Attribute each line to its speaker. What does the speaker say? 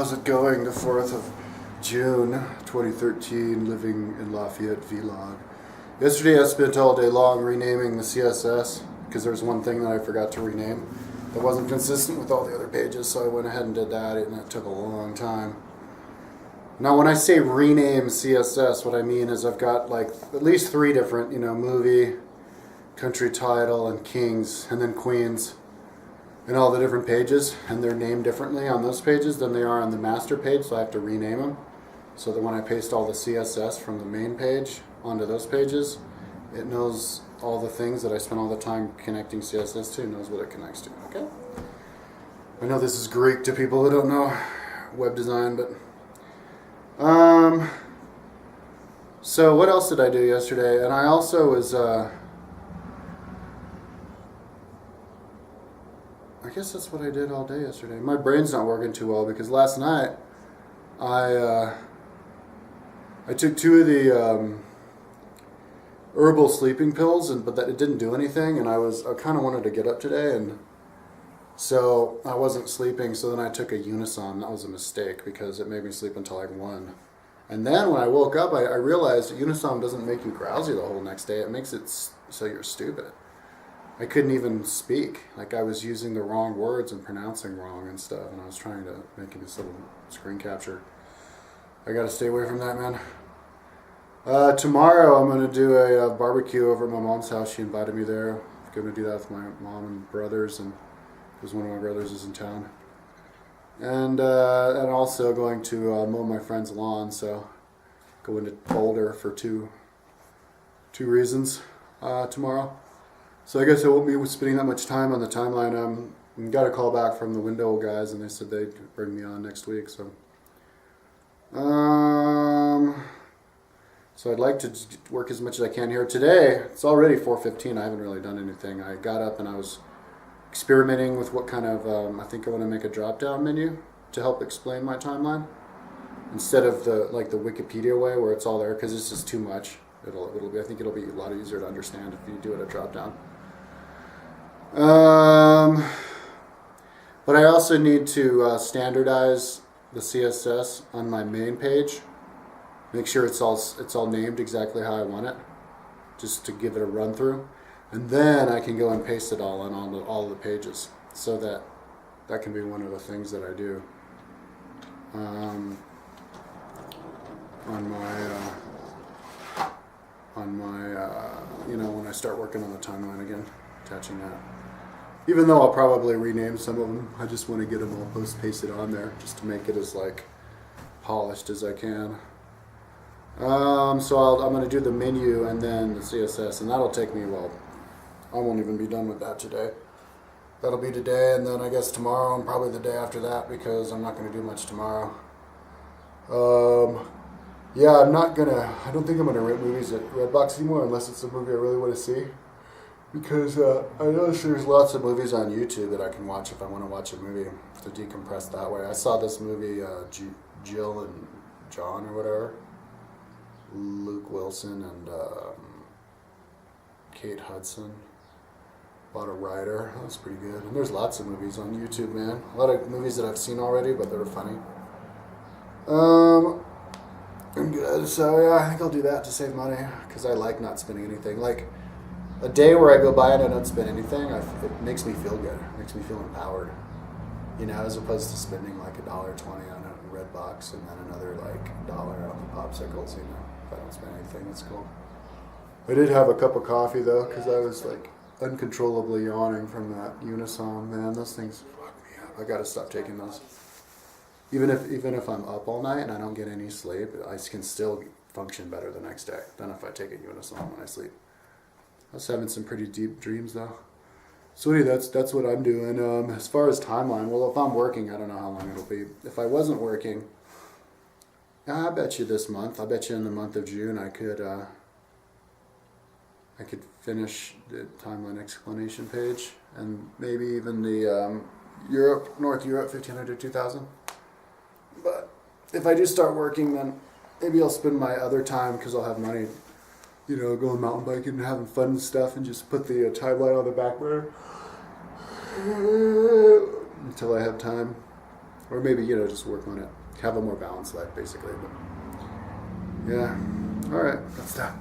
Speaker 1: How's it going? The 4th of June, 2013, living in Lafayette vlog. Yesterday I spent all day long renaming the CSS because there's one thing that I forgot to rename that wasn't consistent with all the other pages, so I went ahead and did that, and it took a long time. Now when I say rename CSS, what I mean is I've got like at least 3 different, movie, country title, and kings, and then queens, and all the different pages, and they're named differently on those pages than they are on the master page, so I have to rename them so that when I paste all the CSS from the main page onto those pages, it knows all the things that I spent all the time connecting CSS to, knows what it connects to, okay? I know this is Greek to people who don't know web design, but so what else did I do yesterday? And I also was I guess that's what I did all day yesterday. My brain's not working too well because last night I took 2 of the herbal sleeping pills, but it didn't do anything, and I kind of wanted to get up today, and so I wasn't sleeping. So then I took a Unisom. That was a mistake because it made me sleep until like 1. And then when I woke up, I realized that Unisom doesn't make you drowsy the whole next day. It makes it so you're stupid. I couldn't even speak. Like I was using the wrong words and pronouncing wrong and stuff, and I was trying to make this little screen capture. I gotta stay away from that, man. Tomorrow I'm gonna do a barbecue over at my mom's house. She invited me there. I'm gonna do that with my mom and brothers, and because one of my brothers is in town. And also going to mow my friend's lawn, so go into Boulder for two reasons tomorrow. So I guess I won't be spending that much time on the timeline. Got a call back from the window guys, and they said they'd bring me on next week. So, so I'd like to work as much as I can here. Today, it's already 4:15. I haven't really done anything. I got up and I was experimenting with what kind of, I think I want to make a drop-down menu to help explain my timeline. Instead of the Wikipedia way where it's all there, because it's just too much. I think it'll be a lot easier to understand if you do it a drop-down. But I also need to standardize the CSS on my main page. Make sure it's all named exactly how I want it, just to give it a run through, and then I can go and paste it all on all the pages. So that can be one of the things that I do on my when I start working on the timeline again, attaching that. Even though I'll probably rename some of them, I just want to get them all pasted on there just to make it as polished as I can. So I'm going to do the menu and then the CSS, and that'll take me, I won't even be done with that today. That'll be today, and then I guess tomorrow and probably the day after that, because I'm not going to do much tomorrow. Yeah, I don't think I'm going to rent movies at Redbox anymore unless it's a movie I really want to see. Because I notice there's lots of movies on YouTube that I can watch if I want to watch a movie to decompress that way. I saw this movie, Jill and John or whatever. Luke Wilson and Kate Hudson. About a writer. That was pretty good. And there's lots of movies on YouTube, man. A lot of movies that I've seen already, but they're funny. I'm good. So yeah, I think I'll do that to save money because I like not spending anything. Like a day where I go by and I don't spend anything, it makes me feel good. It makes me feel empowered. As opposed to spending like $1.20 on a Redbox and then another $1 on the popsicles. If I don't spend anything, that's cool. I did have a cup of coffee though because I was uncontrollably yawning from that Unisom. Man, those things fuck me up. I gotta stop taking those. Even if I'm up all night and I don't get any sleep, I can still function better the next day than if I take a Unisom when I sleep. I was having some pretty deep dreams though. So anyway, that's what I'm doing. As far as timeline, if I'm working, I don't know how long it'll be. If I wasn't working, I bet you this month, I bet you in the month of June, I could finish the timeline explanation page and maybe even the North Europe 1500 2000. But if I do start working, then maybe I'll spend my other time because I'll have money, going mountain biking and having fun and stuff, and just put the timeline on the back burner until I have time. Or maybe, just work on it. Have a more balanced life, basically. But yeah. All right. That's that.